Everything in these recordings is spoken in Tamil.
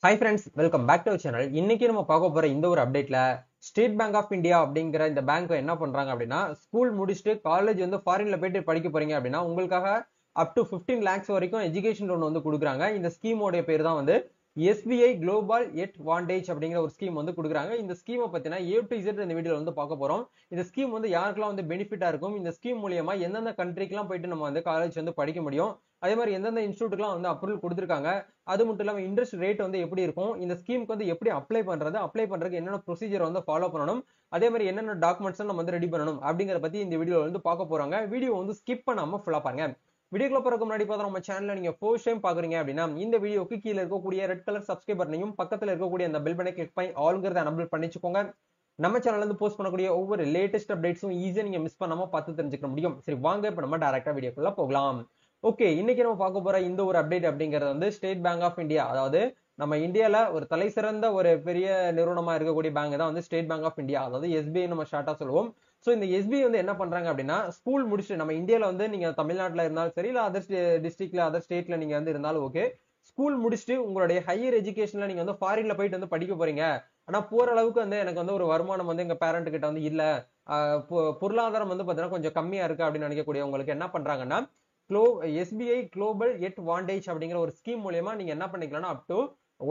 Hi friends, welcome back to our channel. இன்னைக்கு நம்ம பார்க்க போற இந்த ஒரு அப்டேட்ல ஸ்டேட் பேங்க் ஆஃப் இந்தியா அப்படிங்கிற இந்த பேங்க் என்ன பண்றாங்க அப்படின்னா, ஸ்கூல் முடிச்சுட்டு காலேஜ் வந்து ஃபாரின்ல போயிட்டு படிக்க போறீங்க அப்படின்னா உங்களுக்காக அப் டு 15 lakhs வரைக்கும் எஜுகேஷன் லோன் வந்து கொடுக்குறாங்க. இந்த ஸ்கீமோட பேர் தான் வந்து எஸ்பிஐ குளோபல் அட்வான்டேஜ் அப்படிங்கிற ஒரு ஸ்கீம் வந்து கொடுக்குறாங்க. இந்த ஸ்கீமை பத்தினா A to Z இந்த வீடியோல வந்து பார்க்க போறோம். இந்த ஸ்கீம் வந்து யாருக்கெல்லாம் வந்து பெனிஃபிட்டா இருக்கும், இந்த ஸ்கீம் மூலியமா எந்தெந்த கண்ட்ரிக்கெல்லாம் போயிட்டு நம்ம வந்து காலேஜ் வந்து படிக்க முடியும், அதே மாதிரி எந்தெந்த இன்ஸ்டியூட்டுக்குலாம் வந்து அப்ரூவல் கொடுத்துருக்காங்க, அது மட்டும் இல்லாம இன்ட்ரெஸ்ட் ரேட் வந்து எப்படி இருக்கும், இந்த ஸ்கீமுக்கு வந்து எப்படி அப்ளை பண்றதுக்கு என்னென்ன ப்ரொசீஜர் வந்து ஃபாலோ பண்ணணும், அதே மாதிரி என்னென்ன டாக்குமெண்ட்ஸ் நம்ம வந்து ரெடி பண்ணணும் அப்படிங்கிற பத்தி இந்த வீடியோல வந்து பார்க்க போறாங்க. வீடியோ வந்து ஸ்கிப் பண்ணாம ஃபுல்லா பாருங்க. வீடியோக்குள்ள போறதுக்கு முன்னாடி பார்த்தா நம்ம சேனல்ல நீங்க ஃபர்ஸ்ட் டைம் பாக்குறீங்க அப்படின்னா இந்த வீடியோக்கு கீழே இருக்கக்கூடிய ரெட் கலர் சப்ஸ்கிரைப் பட்டனையும் பக்கத்துல இருக்கக்கூடிய அந்த பெல் பட்டனை கிளிக் பண்ணி ஆல்ங்கிறத எனபிள் பண்ணிச்சுக்கோங்க. நம்ம சேனல்ல இருந்து போஸ்ட் பண்ணக்கூடிய ஒவ்வொரு லேட்டஸ்ட் அப்டேட்ஸும் ஈஸியா நீங்க மிஸ் பண்ணாம பார்த்து தெரிஞ்சுக்க முடியும். சரி, வாங்க இப்ப நம்ம டைரக்டா வீடியோக்குள்ள போகலாம். ஓகே, இன்னைக்கு நம்ம பார்க்க போற இந்த ஒரு அப்டேட் அப்படிங்கிறது வந்து ஸ்டேட் பேங்க் ஆஃப் இந்தியா, அதாவது நம்ம இந்தியால ஒரு தலை சிறந்த ஒரு பெரிய நிறுவனமா இருக்கக்கூடிய பேங்க் தான் வந்து ஸ்டேட் பேங்க் ஆஃப் இந்தியா, அதாவது எஸ்பிஐ நம்ம ஷார்ட்டா சொல்லுவோம். சோ இந்த எஸ்பிஐ வந்து என்ன பண்றாங்க அப்படின்னா, ஸ்கூல் முடிச்சுட்டு நம்ம இந்தியால வந்து நீங்க தமிழ்நாட்டுல இருந்தாலும் சரி, இல்ல அதர் டிஸ்ட்ரிக்ட்ல அதர் ஸ்டேட்ல நீங்க வந்து இருந்தாலும் ஓகே, ஸ்கூல் முடிச்சுட்டு உங்களுடைய ஹையர் எஜுகேஷன்ல நீங்க வந்து ஃபாரின்ல போயிட்டு வந்து படிக்க போறீங்க, ஆனா போற அளவுக்கு வந்து எனக்கு வந்து ஒரு வருமானம் வந்து எங்க பேரண்ட் கிட்ட வந்து இல்ல, பொருளாதாரம் வந்து பாத்தீங்கன்னா கொஞ்சம் கம்மியா இருக்கு அப்படின்னு நினைக்கக்கூடிய உங்களுக்கு என்ன பண்றாங்கன்னா, எஸ்பிஐ குளோபல் அட்வான்டேஜ் அப்படிங்கிற ஒரு ஸ்கீம் மூலியமா நீங்க என்ன பண்ணிக்கலாம்னா அப் டு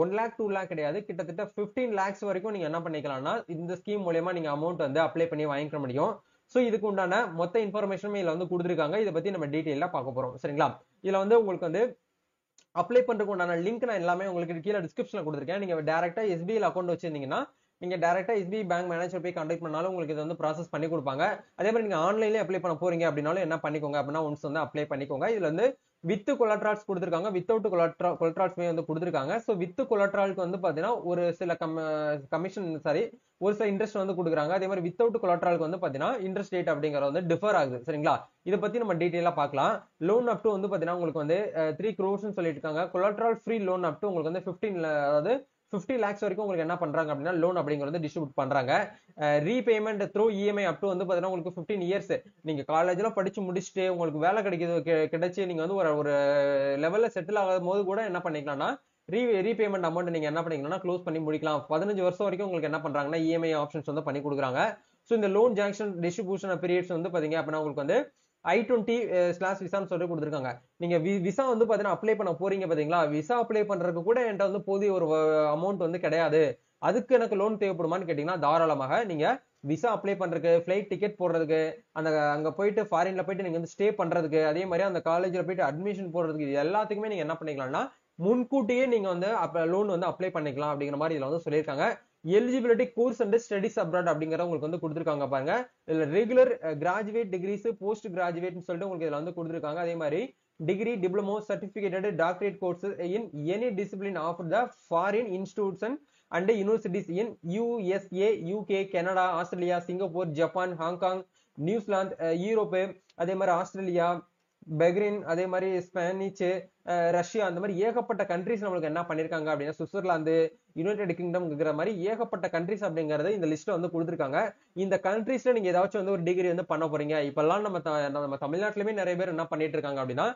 1 lakh 2 lakh கிடையாது, கிட்டத்தட்ட 15 lakhs வரைக்கும் நீங்க என்ன பண்ணிக்கலாம்னா இந்த ஸ்கீம் மூலியமா நீங்க அமௌண்ட் வந்து அப்ளை பண்ணி வாங்கிக்க முடியும். சோ இதுக்கு உண்டான மொத்த இன்ஃபர்மேஷனும் இதுல வந்து கொடுத்துருக்காங்க. இதை பத்தி நம்ம டீடைலா பார்க்க போறோம். சரிங்களா? இதுல வந்து உங்களுக்கு வந்து அப்ளை பண்றதுக்கு உண்டான லிங்க் நான் எல்லாமே உங்களுக்கு கீழே டிஸ்கிரிப்ஷன்ல கொடுத்துருக்கேன். நீங்க டைரக்டா எஸ்பிஐ அக்கௌண்ட் வச்சிருந்தீங்கன்னா நீங்க டைரக்டா எஸ்பிஐ பேங்க் மேனேஜர் போய் கான்டாக்ட் பண்ணாலும் உங்களுக்கு இது வந்து ப்ராசஸ் பண்ணி கொடுப்பாங்க. அதே மாதிரி நீங்க ஆன்லைன்லயே அப்ளை பண்ண போறீங்க அப்படின்னாலும் என்ன பண்ணிக்கோங்க அப்படின்னா ஒன்ஸ் வந்து அப்ளை பண்ணிக்கோங்க. இதுல வந்து வித் கொலாட்ரால்ஸ் கொடுத்துருக்காங்க, வித்தவுட் கொலாட்ரால்ஸ்மே வந்து கொடுத்துருக்காங்க. ஸோ வித் கொலாட்ராலுக்கு வந்து பாத்தீங்கன்னா ஒரு சில கமிஷன் சாரி ஒரு சில இன்ட்ரெஸ்ட் வந்து கொடுக்குறாங்க. அதே மாதிரி வித்தவுட் கொலாட்ராலுக்கு வந்து பாத்தீங்கன்னா இன்ட்ரெஸ்ட் ரேட் அப்படிங்கிறது வந்து டிஃபர் ஆகுது. சரிங்களா? இதை பத்தி நம்ம டீடைலா பார்க்கலாம். லோன் அப் டு வந்து பாத்தீங்கன்னா உங்களுக்கு வந்து 3 crores சொல்லிட்டு இருக்காங்க. கொலாட்ரால் ஃப்ரீ லோன் அப் டு உங்களுக்கு வந்து 15 அதாவது 50 lakhs வரைக்கும் உங்களுக்கு என்ன பண்றாங்க அப்படின்னா லோன் அப்படிங்கிறது டிஸ்ட்ரிபியூட் பண்றாங்க. Repayment through EMI up to வந்து பாத்தீங்கன்னா உங்களுக்கு 15 years நீங்க காலேஜ்ல படிச்சு முடிச்சுட்டு உங்களுக்கு வேலை கிடைச்சு நீங்க வந்து ஒரு லெவல்ல செட்டில் ஆகும் போது கூட என்ன பண்ணிக்கலாம்னா ரீபேமெண்ட் அமௌண்ட் நீங்க என்ன பண்ணிக்கலாம்னா க்ளோஸ் பண்ணி முடிக்கலாம். 15 வருஷம் வரைக்கும் உங்களுக்கு என்ன பண்றாங்கன்னா இஎம்ஐ ஆப்ஷன்ஸ் வந்து பண்ணி கொடுக்குறாங்க. ஸோ இந்த லோன் ஜாங்ஷன் டிஸ்ட்ரிபியூஷன் பீரியட்ஸ் வந்து பாத்தீங்க அப்படின்னா உங்களுக்கு வந்து I-20/விசான்னு சொல்லி கொடுத்துருக்காங்க. நீங்க விசா வந்து பாத்தீங்கன்னா அப்ளை பண்ண போறீங்க பாத்தீங்களா, விசா அப்ளை பண்றதுக்கு கூட என்கிட்ட வந்து போதிய ஒரு அமௌண்ட் வந்து கிடையாது, அதுக்கு எனக்கு லோன் தேவைப்படுமான்னு கேட்டீங்கன்னா தாராளமாக நீங்க விசா அப்ளை பண்றதுக்கு, ஃபிளைட் டிக்கெட் போடுறதுக்கு, அந்த அங்க போயிட்டு ஃபாரின்ல போயிட்டு நீங்க வந்து ஸ்டே பண்றதுக்கு, அதே மாதிரி அந்த காலேஜ்ல போயிட்டு அட்மிஷன் போடுறதுக்கு, இது எல்லாத்துக்குமே நீங்க என்ன பண்ணிக்கலாம்னா முன்கூட்டியே நீங்க வந்து லோன் வந்து அப்ளை பண்ணிக்கலாம் அப்படிங்கிற மாதிரி இதுல வந்து சொல்லியிருக்காங்க. Eligibility course and studies abroad அப்படிங்கிற உங்களுக்கு வந்து கொடுத்துருக்காங்க பாருங்க. இதுல regular graduate degrees, post graduate சொல்லிட்டு உங்களுக்கு இதுல வந்து கொடுத்துருக்காங்க. அதே மாதிரி degree, diploma, certificated doctorate courses in any discipline of the foreign institution and universities in USA, UK, Canada, Australia, Singapore, Japan, Hong Kong, New Zealand, Europe, அதே மாதிரி ஆஸ்திரேலியா, பெக்ரின், அதே மாதிரி ஸ்பானிஷ், ரஷ்யா, அந்த மாதிரி ஏகப்பட்ட கண்ட்ரிஸ் நம்மளுக்கு என்ன பண்ணிருக்காங்க அப்படின்னா சுவிட்சர்லாந்து, யுனைடெட் கிங்டம் இருக்கிற மாதிரி ஏகப்பட்ட கண்ட்ரிஸ் அப்படிங்கறது இந்த லிஸ்ட்ல வந்து கொடுத்துருக்காங்க. இந்த கண்ட்ரிஸ்ல நீங்க ஏதாச்சும் வந்து ஒரு டிகிரி வந்து பண்ண போறீங்க. இப்பெல்லாம் நம்ம தமிழ்நாட்டிலுமே நிறைய பேர் என்ன பண்ணிட்டு இருக்காங்க அப்படின்னா,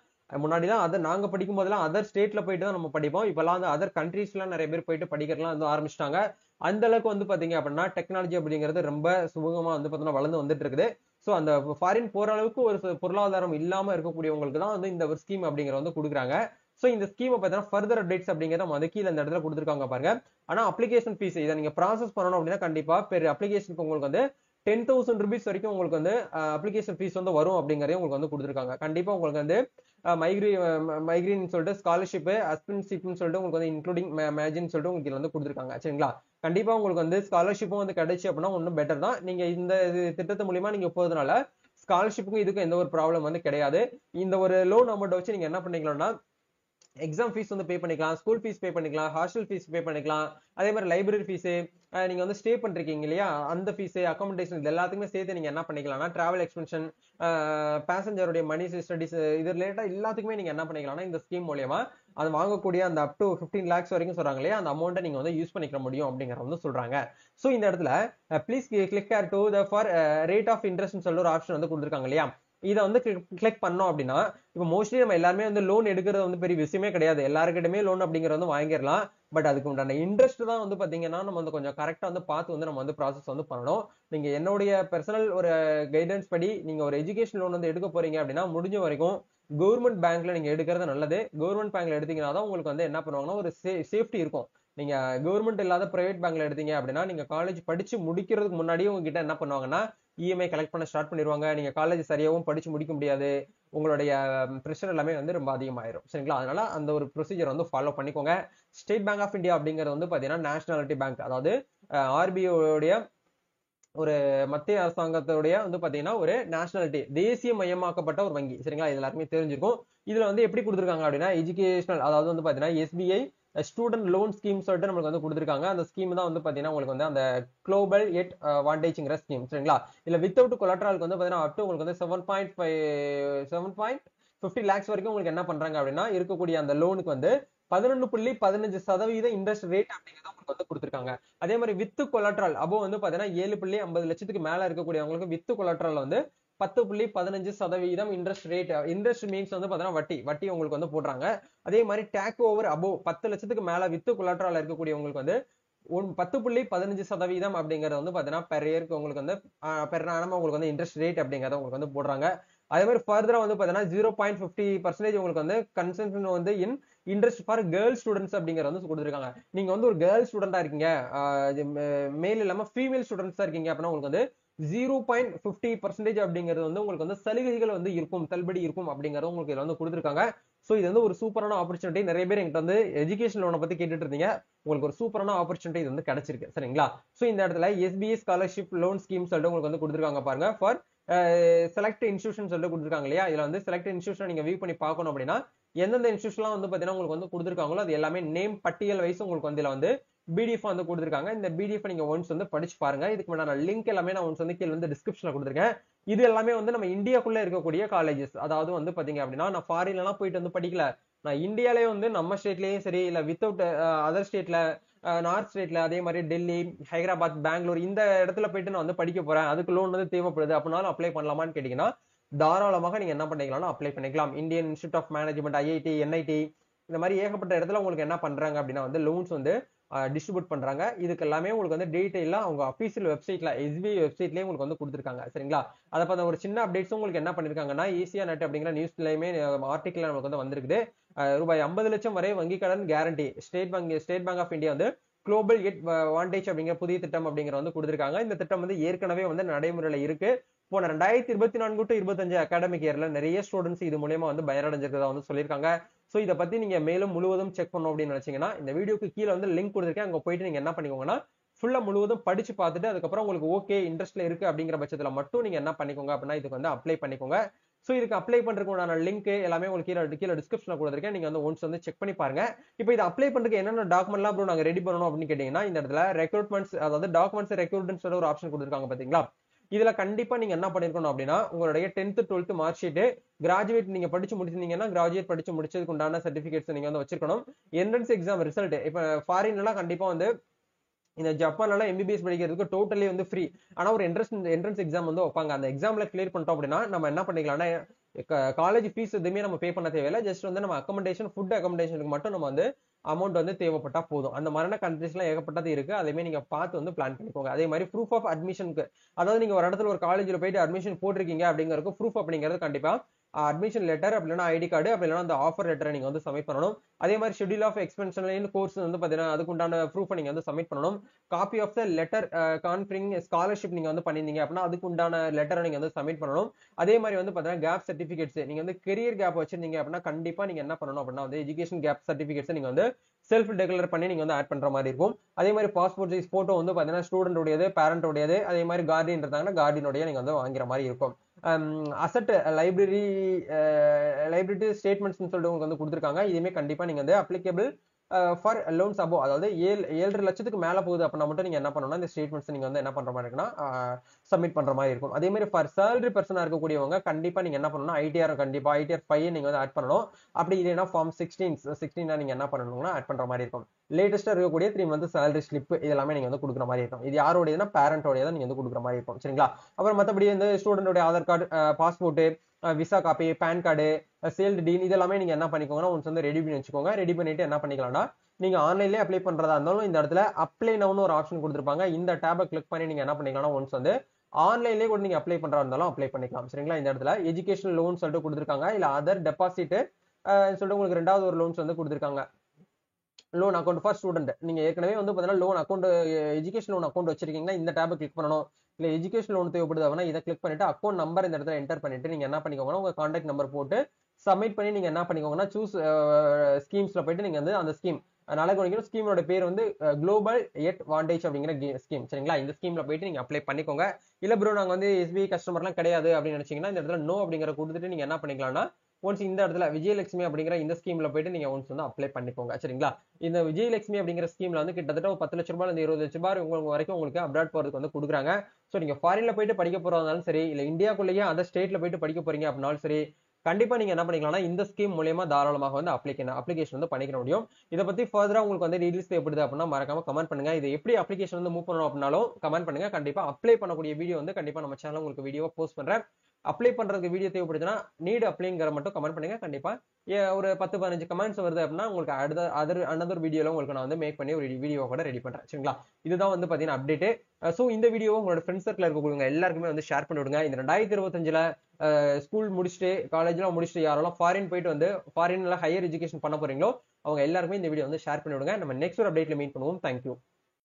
முன்னாடிதான் அதை நாங்க படிக்கும் போதெல்லாம் அதர் ஸ்டேட்ல போயிட்டு தான் நம்ம படிப்போம். இப்பெல்லாம் வந்து அதர் கண்ட்ரீஸ்ல நிறைய பேர் போயிட்டு படிக்கிறதுலாம் வந்து ஆரம்பிச்சிட்டாங்க. அந்த அளவுக்கு வந்து பாத்தீங்க அப்படின்னா டெக்னாலஜி அப்படிங்கிறது ரொம்ப சுமூகமா வந்து பாத்தீங்கன்னா வளர்ந்து வந்துட்டு இருக்குது. சோ அந்த ஃபாரின் போற அளவுக்கு ஒரு பொருளாதாரம் இல்லாம இருக்கக்கூடியவங்களுக்கு தான் வந்து இந்த ஒரு ஸ்கீம் அப்படிங்கறது வந்து கொடுக்குறாங்க. சோ இந்த ஸ்கீமை பார்த்தீங்கன்னா ஃபர்தர் அப்டேட்ஸ் அப்படிங்கிறத வந்து கீழே இந்த இடத்துல கொடுத்துருக்காங்க பாருங்க. ஆனா அப்ளிகேஷன் ஃபீஸ் இதை நீங்க ப்ராசஸ் பண்ணணும் அப்படின்னா கண்டிப்பா பெரிய அப்ளிகேஷனுக்கு உங்களுக்கு வந்து 10,000 rupees வரைக்கும் உங்களுக்கு வந்து அப்ளிகேஷன் ஃபீஸ் வந்து வரும் அப்படிங்கறதையும் உங்களுக்கு வந்து கொடுத்துருக்காங்க. கண்டிப்பா உங்களுக்கு வந்து மைக்ரீன் சொல்லிட்டு ஸ்காலர்ஷிப், அஸ்பிரன்ஷிப்னு சொல்லிட்டு உங்களுக்கு வந்து இன்க்ளூடிங் மேஜின் சொல்லிட்டு உங்களுக்கு இதுல வந்து கொடுத்துருக்காங்க. சரிங்களா? கண்டிப்பா உங்களுக்கு வந்து ஸ்காலர்ஷிப்பும் வந்து கிடைச்சு அப்படின்னா ஒன்னும் பெட்டர் தான். நீங்க இந்த திட்டத்து மூலியமா நீங்க போறதுனால ஸ்காலர்ஷிப்புக்கும் இதுக்கும் எந்த ஒரு ப்ராப்ளம் வந்து கிடையாது. இந்த ஒரு லோன் அமௌண்ட் வச்சு நீங்க என்ன பண்ணிக்கலாம்னா எக்ஸாம் ஃபீஸ் வந்து பே பண்ணிக்கலாம், ஸ்கூல் ஃபீஸ் பே பண்ணிக்கலாம், ஹாஸ்டல் ஃபீஸ் பே பண்ணிக்கலாம், அதே மாதிரி லைப்ரரி ஃபீஸ், நீங்க வந்து ஸ்டே பண்றீங்க இல்லையா அந்த ஃபீஸ், அகாமடேஷன், இது எல்லாத்துக்குமே சேர்த்து நீங்க என்ன பண்ணிக்கலாம்னா டிராவல் எக்ஸ்பென்ஷன், பேசஞ்சருடைய மணி, ஸ்டடிஸ், இது ரிலேட்டா எல்லாத்துக்குமே நீங்க என்ன பண்ணிக்கலாம்னா இந்த ஸ்கீம் மூலியமா அது வாங்கக்கூடிய அந்த அப் டு 15 lakhs வரைக்கும் சொல்றாங்க இல்லையா, அந்த அமௌண்ட்டை நீங்க வந்து யூஸ் பண்ணிக்க முடியும் அப்படிங்கறத வந்து சொல்றாங்க. சோ இந்த இடத்துல please click here to the for rate of interest சொல்ற ஒரு ஆப்ஷன் வந்து கொடுத்துருக்காங்க இல்லையா, இதை வந்து கிளிக் பண்ணோம் அப்படின்னா இப்போ மோஸ்ட்லி நம்ம எல்லாருமே வந்து லோன் எடுக்கிறது வந்து பெரிய விஷயமே கிடையாது, எல்லாருக்கிட்டயுமே லோன் அப்படிங்கறது வந்து வாங்கிடலாம். பட் அதுக்கு உண்டான இன்ட்ரெஸ்ட் தான் வந்து பாத்தீங்கன்னா நம்ம வந்து கொஞ்சம் கரெக்டா வந்து பார்த்து வந்து நம்ம வந்து ப்ராசஸ் வந்து பண்ணணும். நீங்க என்னுடைய பர்சனல் ஒரு கைடன்ஸ் படி நீங்க ஒரு எஜுகேஷன் லோன் வந்து எடுக்க போறீங்க அப்படின்னா முடிஞ்ச வரைக்கும் கவர்மெண்ட் பேங்க்ல நீங்க எடுக்கிறது நல்லது. கவர்மெண்ட் பேங்க்ல எடுத்தீங்கன்னா தான் உங்களுக்கு வந்து என்ன பண்ணுவாங்கன்னா ஒரு சேஃப்டி இருக்கும். நீங்க கவர்மெண்ட் இல்லாத பிரைவேட் பேங்க்ல எடுத்தீங்க அப்படின்னா நீங்க காலேஜ் படிச்சு முடிக்கிறதுக்கு முன்னாடியே உங்ககிட்ட என்ன பண்ணுவாங்கன்னா இஎம்ஐ கலெக்ட் பண்ண ஸ்டார்ட் பண்ணிடுவாங்க. நீங்க காலேஜ் சரியாவும் படிச்சு முடிக்க முடியாது, உங்களுடைய ப்ரெஷர் எல்லாமே வந்து ரொம்ப அதிகமாயிரும். சரிங்களா? அதனால அந்த ஒரு ப்ரொசீஜர் வந்து ஃபாலோ பண்ணிக்கோங்க. ஸ்டேட் பேங்க் ஆஃப் இந்தியா அப்படிங்கிறது வந்து பாத்தீங்கன்னா நேஷனாலிட்டி பேங்க், அதாவது ஆர்பிஐ உடைய ஒரு மத்திய அரசாங்கத்துடைய வந்து பாத்தீங்கன்னா ஒரு நேஷனாலிட்டி தேசிய மயமாக்கப்பட்ட ஒரு வங்கி. சரிங்களா? இது எல்லாருமே தெரிஞ்சிருக்கும். இதுல வந்து எப்படி கொடுத்திருக்காங்க அப்படின்னா எஜுகேஷனல், அதாவது வந்து பாத்தீங்கன்னா எஸ்பிஐ ஸ்டூடெண்ட் லோன் ஸ்கீம் சொல்லிட்டு நம்மளுக்கு வந்து கொடுத்திருக்காங்க. அந்த ஸ்கீம் தான் வந்து பாத்தீங்கன்னா உங்களுக்கு வந்து அந்த குளோபல் எட் வாண்டேஜ்ங்கிற ஸ்கீம். சரிங்களா? இல்ல வித்தவுட் கொலாட்ரலுக்கு வந்து பாத்தீங்கன்னா அப் டு உங்களுக்கு வந்து 7.50 lakhs வரைக்கும் உங்களுக்கு என்ன பண்றாங்க அப்படின்னா இருக்கக்கூடிய அந்த லோனுக்கு வந்து 11.15% இன்ட்ரெஸ்ட் ரேட் அப்படிங்கிறத உங்களுக்கு வந்து கொடுத்திருக்காங்க. அதே மாதிரி வித்து கொலாட்ரல் அபோ வந்து பாத்தீங்கன்னா 7.50 லட்சத்துக்கு மேல இருக்கக்கூடியவங்களுக்கு வித்து கொலாட்ரல் வந்து 10.15% இன்ட்ரெஸ்ட் ரேட். இன்ட்ரெஸ்ட் மீன்ஸ் வந்து பாத்தீங்கன்னா வட்டி உங்களுக்கு வந்து போடுறாங்க. அதே மாதிரி டேக் ஓவர் அபோ 10 லட்சத்துக்கு மேல வித்து கொலாட்ரல் இருக்கக்கூடியவங்களுக்கு வந்து 10.15% அப்படிங்கறது வந்து பாத்தீங்கன்னா பெர் இயருக்கு உங்களுக்கு வந்து பெர் ஆனம் உங்களுக்கு வந்து இன்ட்ரெஸ்ட் ரேட் அப்படிங்கறத உங்களுக்கு வந்து போடுறாங்க. அதே மாதிரி ஃபர்தரா வந்து பாத்தீங்கன்னா 0.50% உங்களுக்கு வந்து கன்செஷன் வந்து இன்ட்ரெஸ்ட் ஃபார் கேர்ள் ஸ்டூடெண்ட்ஸ் அப்படிங்கறது வந்து கொடுத்துருக்காங்க. நீங்க வந்து ஒரு கேர்ள் ஸ்டூடெண்டா இருக்கீங்க, மேல் இல்லாம ஃபீமேல் ஸ்டூடெண்ட்ஸா இருக்கீங்க அப்படின்னா உங்களுக்கு வந்து 0.50% அப்படிங்கிறது வந்து உங்களுக்கு வந்து சலுகைகள் வந்து இருக்கும், தள்ளுபடி இருக்கும் அப்படிங்கறது உங்களுக்கு இதுல வந்து கொடுத்துருக்காங்க. சோ இது வந்து ஒரு சூப்பரான ஆப்பர்ச்சுனிட்டி. நிறைய பேர் என்கிட்ட வந்து எஜுகேஷன் லோனை பத்தி கேட்டுட்டு இருந்தீங்க, உங்களுக்கு ஒரு சூப்பரான ஆப்பர்ச்சுனிட்டி இது வந்து கிடைச்சிருக்கு. சரிங்களா? சோ இந்த இடத்துல எஸ்பிஐ ஸ்காலர்ஷிப் லோன் ஸ்கீம் சொல்லிட்டு உங்களுக்கு வந்து கொடுத்துருக்காங்க பாருங்க. ஃபார் செலக்ட் இன்ஸ்டிடியூஷன் சொல்லிட்டு கொடுத்துருக்காங்க இல்லையா? இதுல வந்து செலக்ட் இன்ஸ்டிடியூஷன் நீங்க வியூ பண்ணி பார்க்கணும் அப்படின்னா எந்தெந்த இன்ஸ்டிடியூஷன் வந்து பாத்தீங்கன்னா உங்களுக்கு வந்து கொடுத்துருக்காங்களோ அது எல்லாமே நேம் பட்டியல் வைஸ் உங்களுக்கு வந்து இதுல வந்து பிடிஎஃப் வந்து கொடுத்துருக்காங்க. இந்த பிடிஎஃப் நீங்க ஒன்ஸ் வந்து படிச்சு பாருங்க. இதுக்கு முன்னாடி லிங்க் எல்லாமே நான் ஒன்ஸ் வந்து கீழே வந்து டிஸ்கிரிப்ஷன்ல கொடுத்துருக்கேன். இது எல்லாமே வந்து நம்ம இந்தியாக்குள்ள இருக்கக்கூடிய காலேஜஸ், அதாவது வந்து பாத்தீங்க அப்படின்னா நான் ஃபாரின்ல எல்லாம் போயிட்டு வந்து படிக்கல, நான் இந்தியாலயே வந்து நம்ம ஸ்டேட்லயும் சரி இல்ல வித்தவுட் அதர் ஸ்டேட்ல நார்த் ஸ்டேட்ல அதே மாதிரி டெல்லி, ஹைதராபாத், பெங்களூர் இந்த இடத்துல போயிட்டு நான் வந்து படிக்க போறேன், அதுக்கு லோன் வந்து தேவைப்படுது அப்படின்னாலும் அப்ளை பண்ணலாமான்னு கேட்டீங்கன்னா தாராளமாக நீங்க என்ன பண்ணிக்கலாம், அப்ளை பண்ணிக்கலாம். Indian Institute of Management, IIT, NIT இந்த மாதிரி ஏகப்பட்ட இடத்துல உங்களுக்கு என்ன பண்றாங்க அப்படின்னா வந்து லோன்ஸ் வந்து டிஸ்ட்ரிபியூட் பண்றாங்க. இதுக்கு எல்லாமே உங்களுக்கு வந்து டீடைலா அவங்க அபிஷியல் வெப்சைட்ல எஸ்பிஐ வெப்சைட்லயே உங்களுக்கு வந்து கொடுத்துருக்காங்க. சரிங்களா? அதை பார்த்த ஒரு சின்ன அப்டேட்ஸ் உங்களுக்கு என்ன பண்ணிருக்காங்கன்னா ஈஸியா நெட் அப்படிங்கிற நியூஸ்லயுமே ஆர்டிகல் நமக்கு வந்து வந்திருக்குது. ரூபாய் 50 லட்சம் வரை வங்கி கடன் guarantee State Bank of India வந்து குளோபல் எட் வாண்டேஜ் அப்படிங்கிற புதிய திட்டம் அப்படிங்கிற வந்து கொடுத்திருக்காங்க. இந்த திட்டம் வந்து ஏற்கனவே வந்து நடைமுறையில இருக்கு. போன 2024 to 25 அகாடமிக் இயர்ல நிறைய ஸ்டூடெண்ட்ஸ் இது மூலமா வந்து பயனடைஞ்சிருக்கதா வந்து சொல்லியிருக்காங்க. சோ இதை பத்தி நீங்க மேலும் முழுவதும் செக் பண்ணணும் அப்படின்னு நினைச்சீங்கன்னா இந்த வீடியோக்கு கீழே வந்து லிங்க் கொடுத்திருக்கேன், அங்க போயிட்டு நீங்க என்ன பண்ணிக்கோங்கன்னா ஃபுல்லா முழுவதும் படிச்சு பார்த்துட்டு அதுக்கப்புறம் உங்களுக்கு ஓகே இன்ட்ரெஸ்ட்ல இருக்கு அப்படிங்கிற பட்சத்துல மட்டும் நீங்க என்ன பண்ணிக்கோங்க அப்படின்னா இதுக்கு வந்து அப்ளை பண்ணிக்கோங்க. சோ இதுக்கு அப்ளை பண்றதுக்கான லிங்க் எல்லாமே உங்களுக்கு கீழே டிஸ்கிரிப்ஷன்ல கொடுத்திருக்கேன், நீங்க வந்து ஒன்ஸ் வந்து செக் பண்ணி பாருங்க. இப்போ இது அப்ளை பண்றதுக்கு என்னென்ன டாக்குமெண்ட்லாம் ப்ரோ நாங்க ரெடி பண்ணணும் அப்படின்னு கேட்டீங்கன்னா இந்த இடத்துல ரெக்ரூட்மெண்ட்ஸ், அதாவது டாக்குமெண்ட்ஸ் ரெக்ரூட்மெண்ட்ஸ் ஒரு ஆப்ஷன் கொடுத்திருக்காங்க பாத்தீங்களா? இதுல கண்டிப்பா நீங்க என்ன பண்ணிருக்கணும் அப்படின்னா உங்களுடைய 10th 12th mark sheet, graduate நீங்க படிச்சு முடிச்சிருந்தீங்கன்னா கிராஜுவேட் படிச்சு முடிச்சதுக்கு உண்டான சர்டிபிகேட்ஸ் நீங்க வந்து வச்சிருக்கணும். என்ட்ரன்ஸ் எக்ஸாம் ரிசல்ட், இப்ப ஃபாரின்ல எல்லாம் கண்டிப்பா வந்து இந்த ஜப்பான்ல எம்பிபிஎஸ் படிக்கிறதுக்கு டோட்டலி வந்து ஃப்ரீ. ஆனா ஒரு என்ட்ரன்ஸ் எக்ஸாம் வந்து வைப்பாங்க. அந்த எக்ஸாம்ல கிளியர் பண்ணிட்டோம் அப்படின்னா நம்ம என்ன பண்ணிக்கலாம்னா காலேஜ் ஃபீஸ் எதுவுமே நம்ம பே பண்ண தேவையில்லை. ஜஸ்ட் வந்து நம்ம அக்கமடேஷன், ஃபுட் அக்கமடேஷனுக்கு மட்டும் நம்ம வந்து அமௌண்ட் வந்து தேவைப்பட்டா போதும். அந்த மாதிரியான கண்ட்ரிஸ் எல்லாம் ஏகப்பட்டது இருக்கு. அதே நீங்க பார்த்து வந்து பிளான் பண்ணிக்கோங்க. அதே மாதிரி ப்ரூஃப் ஆஃப் அட்மிஷனுக்கு, அதாவது நீங்க ஒரு இடத்துல ஒரு காலேஜ்ல போயிட்டு அட்மிஷன் போட்டிருக்கீங்க அப்படிங்கிறது ப்ரூஃப் அப்படிங்கிறது கண்டிப்பா அட்மிஷன் லெட்டர் அப்படி இல்லைன்னா ஐடி கார்டு அப்படி இல்லைன்னா அந்த ஆஃபர் லெட்டரை நீங்க வந்து சப்மிட் பண்ணணும். அதே மாதிரி ஷெட்யூல் ஆஃப் எக்ஸ்பென்ஷன் கோர்ஸ் வந்து பாத்தீங்கன்னா அதுக்கு உண்டான ப்ரூஃப் நீங்க வந்து சப்மிட் பண்ணணும். Copy of the letter conferring scholarship நீங்க வந்து பண்ணிருந்தீங்க அப்படின்னா அதுக்கு உண்டான லெட்டரை நீங்க வந்து சப்மிட் பண்ணணும். அதே மாதிரி வந்து பாத்தீங்கன்னா கேப் சர்டிபிகேட்ஸ், நீங்க வந்து கெரியர் கேப் வச்சிருந்தீங்க அப்படின்னா கண்டிப்பா நீங்க என்ன பண்ணணும் அப்படின்னா வந்து எஜுகேஷன் கேப் சர்டிபிகேட்ஸ் நீங்க வந்து செல்ஃப் டெக்ளேர் பண்ணி நீங்க வந்து ஆட் பண்ற மாதிரி இருக்கும். அதே மாதிரி பாஸ்போர்ட் சைஸ் போட்டோ வந்து பாத்தீங்கன்னா ஸ்டூடெண்ட் உடையது, பேரண்ட் உடையது, அதே மாதிரி கார்டியன் இருந்தாங்கன்னா கார்டியனுடைய நீங்க வந்து வாங்குற மாதிரி இருக்கும். அசட் லைப்ரரி ஸ்டேட்மெண்ட்ஸ் சொல்லிட்டு உங்களுக்கு வந்து கொடுத்துருக்காங்க. இதுவுமே கண்டிப்பா நீங்க வந்து அப்ளிகபிள் ஃபார் லோன்ஸ் அபோ, அதாவது 7 லட்சத்துக்கு மேல போகுது அப்படின்னா மட்டும் நீங்க என்ன பண்ணணும்னா இந்த ஸ்டேட்மெண்ட்ஸ் நீங்க வந்து என்ன பண்ற மாதிரி இருக்குன்னா சப்மிட் பண்ற மாதிரி இருக்கும். அதே மாதிரி ஃபார் சேலரி பர்சனா இருக்கக்கூடியவங்க கண்டிப்பா நீங்க என்ன பண்ணணும்னா ஐடிஆர், கண்டிப்பா ஐடிஆர் 5 நீங்க வந்து ஆட் பண்ணணும். அப்படி இல்லைன்னா ஃபார்ம் 16 நீங்க என்ன பண்ணணும்னா ஆட் பண்ற மாதிரி இருக்கும். லேட்டஸ்டா இருக்கக்கூடிய 3 month சேலரி ஸ்லிப் இதெல்லாமே நீங்க வந்து கொடுக்குற மாதிரி இருக்கும். இது யாரோடையதுன்னா பேரண்டோடையதான் நீங்க வந்து கொடுக்குற மாதிரி இருக்கும். சரிங்களா? அப்புறம் மத்தபடி வந்து ஸ்டூடெண்டோட Aadhaar card, passport, visa copy, PAN card, சேல்டு டீல் இதெல்லாமே நீங்க என்ன பண்ணிக்கோங்கன்னா ஒன்ஸ் வந்து ரெடி பண்ணி வச்சுக்கோங்க. ரெடி பண்ணிட்டு என்ன பண்ணிக்கலாம்னா நீங்க ஆன்லைன்லயே அப்ளை பண்றதா இருந்தாலும் இந்த இடத்துல அப்ளை நவுன்னு ஒரு ஆப்ஷன் கொடுத்துருப்பாங்க. இந்த டேபை கிளிக் பண்ணி நீங்க என்ன பண்ணிக்கலாம்னா ஒன்ஸ் வந்து ஆன்லைன்லயே கூட நீங்க அப்ளை பண்றதா இருந்தாலும் அப்ளை பண்ணிக்கலாம். சரிங்களா? இந்த இடத்துல எஜுகேஷன் லோன் சொல்லிட்டு கொடுத்துருக்காங்க. இல்ல அதர் டெபாசிட் சொல்லிட்டு உங்களுக்கு ரெண்டாவது ஒரு லோன்ஸ் வந்து கொடுத்துருக்காங்க. Loan account for student. நீங்க ஏற்கனவே வந்து பாத்தீங்கன்னா loan account, education loan account வச்சிருக்கீங்கன்னா இந்த டேபை கிளிக் பண்ணணும். இல்ல எஜுகேஷன் லோன் தேவைப்படுது அப்படின்னா இதை கிளிக் பண்ணிட்டு அக்கௌண்ட் நம்பர் இந்த இடத்துல என்டர் பண்ணிட்டு நீங்க என்ன பண்ணிக்கோங்கன்னா உங்க கான்டாக்ட் நம்பர் போட்டு சப்மிட் பண்ணி நீங்க என்ன பண்ணிக்கோங்கன்னா சூஸ் ஸ்கீம்ஸ்ல போயிட்டு நீங்க வந்து அந்த ஸ்கீம் அதனால கவனிக்கணும். ஸ்கீமோட பேர் வந்து குளோபல் எட் வாண்டேஜ் அப்படிங்கிற ஸ்கீம். சரிங்களா? இந்த ஸ்கீம்ல போயிட்டு நீங்க அப்ளை பண்ணிக்கோங்க. இல்ல ப்ரோ நாங்க வந்து எஸ்பிஐ கஸ்டமர்லாம் கிடையாது அப்படின்னு நினைச்சீங்கன்னா இந்த இடத்துல நோ அப்படிங்கிற கொடுத்துட்டு நீங்க என்ன பண்ணிக்கலாம்னா ஒன்ஸ் இந்த இடத்துல விஜயலட்சுமி அப்படிங்கிற இந்த ஸ்கீம்ல போயிட்டு நீங்க ஒன்ஸ் வந்து அப்ளை பண்ணிக்கோங்க. சரிங்களா? இந்த விஜயலட்சுமி அப்படிங்கிற ஸ்கீம்ல வந்து கிட்டத்தட்ட ஒரு 10 லட்ச ரூபாய் இருந்து 20 லட்ச ரூபாய் உங்களுக்கு வரைக்கும் உங்களுக்கு அப்ராட் போறதுக்கு வந்து கொடுக்குறாங்க. சோ நீங்க ஃபாரின்ல போயிட்டு படிக்க போறதாலும் சரி, இல்ல இந்தியாக்குள்ளேயே அதர் ஸ்டேட்ல போயிட்டு படிக்க போறீங்க அப்படின்னாலும் சரி, கண்டிப்பா நீங்க என்ன பண்ணிக்கலாம்னா இந்த ஸ்கீம் மூலமா தாராளமாக வந்து அப்ளிகேஷன் வந்து பண்ணிக்க முடியும். இதை பத்தி ஃபர்தரா உங்களுக்கு வந்து டீடைல்ஸ் தேவைப்படுது அப்படின்னா மறக்காம கமெண்ட் பண்ணுங்க. இது எப்படி அப்ளிகேஷன் வந்து மூவ் பண்ணணும் அப்படின்னாலும் கமெண்ட் பண்ணுங்க. கண்டிப்பா அப்ளை பண்ணக்கூடிய வீடியோ வந்து கண்டிப்பா நம்ம சேனல் உங்களுக்கு வீடியோ போஸ்ட் பண்றேன். அப்ளை பண்றதுக்கு வீடியோ தேவைப்படுதுன்னா நீட் அப்ளைங்கிற மட்டும் கமெண்ட் பண்ணுங்க. கண்டிப்பா ஒரு 10-15 கமெண்ட்ஸ் வருது அப்படின்னா உங்களுக்கு அடுத்த அனதர் வீடியோல உங்களுக்கு நான் வந்து மேக் பண்ணி ஒரு வீடியோ கூட ரெடி பண்றேன். சரிங்களா? இதுதான் வந்து பாத்தீங்கன்னா அப்டேட். சோ இந்த வீடியோவை உங்களோட ஃப்ரெண்ட்ஸ் சர்க்கிள் இருக்கவங்க எல்லாருக்குமே வந்து ஷேர் பண்ணி விடுங்க. இந்த 2025ல ஸ்கூல் முடிச்சுட்டு காலேஜ்லாம் முடிச்சுட்டு யாரெல்லாம் ஃபாரின் போயிட்டு வந்து ஃபாரின்ல ஹையர் எஜுகேஷன் பண்ண போறீங்களோ அவங்க எல்லாருக்குமே இந்த வீடியோ வந்து ஷேர் பண்ணி விடுங்க. நம்ம நெக்ஸ்ட் ஒரு அப்டேட்ல மீட் பண்ணுவோம். தேங்க்யூ.